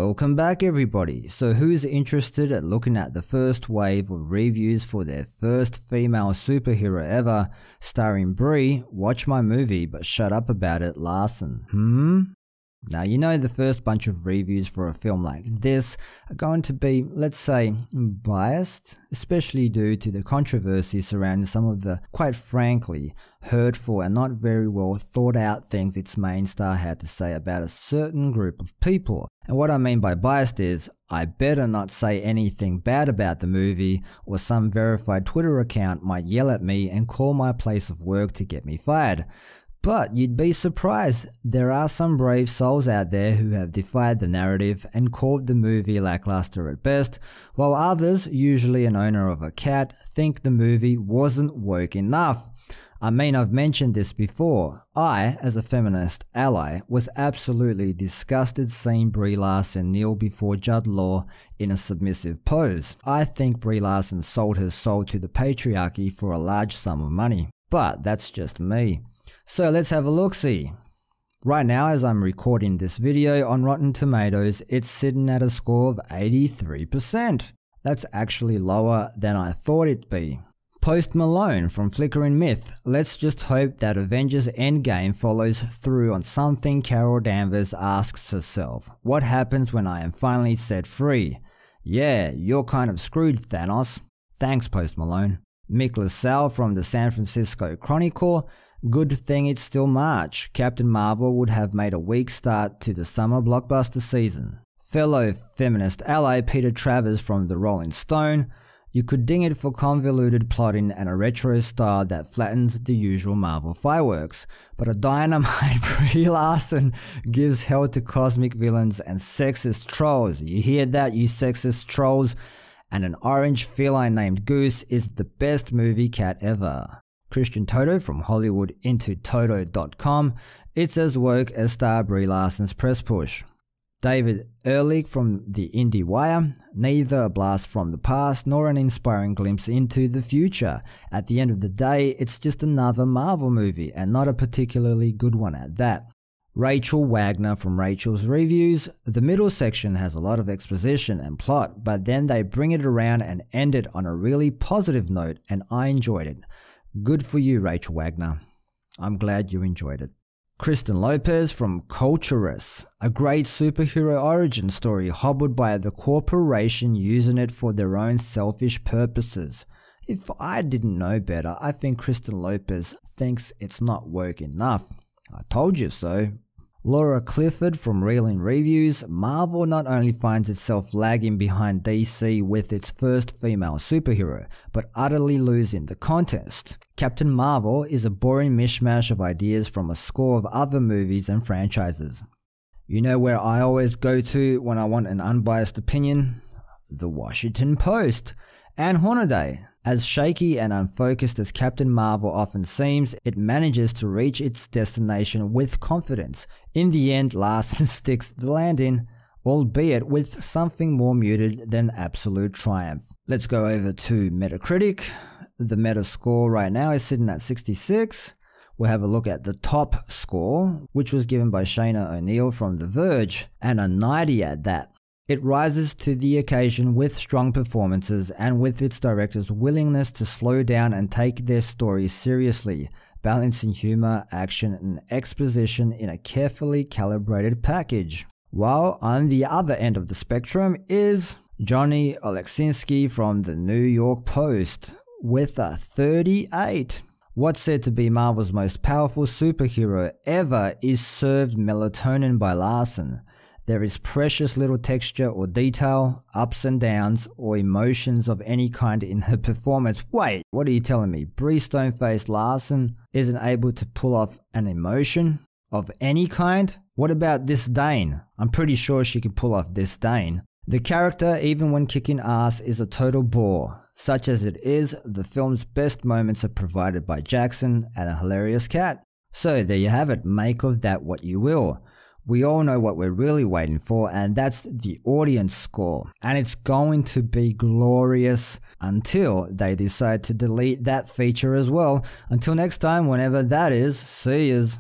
Welcome back everybody. So who's interested at looking at the first wave of reviews for their first female superhero ever, starring Brie, watch my movie but shut up about it, Larson? Now you know the first bunch of reviews for a film like this are going to be, let's say, biased, especially due to the controversy surrounding some of the, quite frankly, hurtful and not very well thought out things its main star had to say about a certain group of people. And what I mean by biased is, I better not say anything bad about the movie or some verified Twitter account might yell at me and call my place of work to get me fired. But you'd be surprised, there are some brave souls out there who have defied the narrative and called the movie lackluster at best, while others, usually an owner of a cat, think the movie wasn't woke enough. I mean, I've mentioned this before. I, as a feminist ally, was absolutely disgusted seeing Brie Larson kneel before Judd Law in a submissive pose. I think Brie Larson sold her soul to the patriarchy for a large sum of money. But that's just me. So let's have a look-see. Right now, as I'm recording this video on Rotten Tomatoes, it's sitting at a score of 83%. That's actually lower than I thought it'd be. Post Malone from Flickering Myth. Let's just hope that Avengers Endgame follows through on something Carol Danvers asks herself. What happens when I am finally set free? Yeah, you're kind of screwed, Thanos. Thanks, Post Malone. Mick LaSalle from the San Francisco Chronicle. Good thing it's still March. Captain Marvel would have made a weak start to the summer blockbuster season. Fellow feminist ally Peter Travers from the Rolling Stone. You could ding it for convoluted plotting and a retro style that flattens the usual Marvel fireworks, but a dynamite Brie Larson gives hell to cosmic villains and sexist trolls. You hear that, you sexist trolls? And an orange feline named Goose is the best movie cat ever. Christian Toto from HollywoodIntoToto.com. It's as woke as star Brie Larson's press push. David Ehrlich from the IndieWire. Neither a blast from the past nor an inspiring glimpse into the future. At the end of the day, it's just another Marvel movie, and not a particularly good one at that. Rachel Wagner from Rachel's Reviews. The middle section has a lot of exposition and plot, but then they bring it around and end it on a really positive note, and I enjoyed it. Good for you, Rachel Wagner. I'm glad you enjoyed it. Kristen Lopez from Culturist. A great superhero origin story hobbled by the corporation using it for their own selfish purposes. If I didn't know better, I think Kristen Lopez thinks it's not woke enough. I told you so. Laura Clifford from Reeling Reviews. Marvel not only finds itself lagging behind DC with its first female superhero, but utterly losing the contest. Captain Marvel is a boring mishmash of ideas from a score of other movies and franchises. You know where I always go to when I want an unbiased opinion? The Washington Post. Anne Hornaday. As shaky and unfocused as Captain Marvel often seems, it manages to reach its destination with confidence. In the end, Larson sticks the landing, albeit with something more muted than absolute triumph. Let's go over to Metacritic. The meta score right now is sitting at 66. We'll have a look at the top score, which was given by Shayna O'Neill from The Verge, and a 90 at that. It rises to the occasion with strong performances and with its director's willingness to slow down and take their stories seriously, balancing humor, action, and exposition in a carefully calibrated package. While on the other end of the spectrum is Johnny Oleksinski from the New York Post with a 38. What's said to be Marvel's most powerful superhero ever is served melatonin by Larson. There is precious little texture or detail, ups and downs, or emotions of any kind in her performance. Wait, what are you telling me? Brie Stone-faced Larson isn't able to pull off an emotion of any kind? What about disdain? I'm pretty sure she can pull off disdain. The character, even when kicking ass, is a total bore. Such as it is, the film's best moments are provided by Jackson and a hilarious cat. So there you have it, make of that what you will. We all know what we're really waiting for, and that's the audience score. And it's going to be glorious until they decide to delete that feature as well. Until next time, whenever that is, see yous.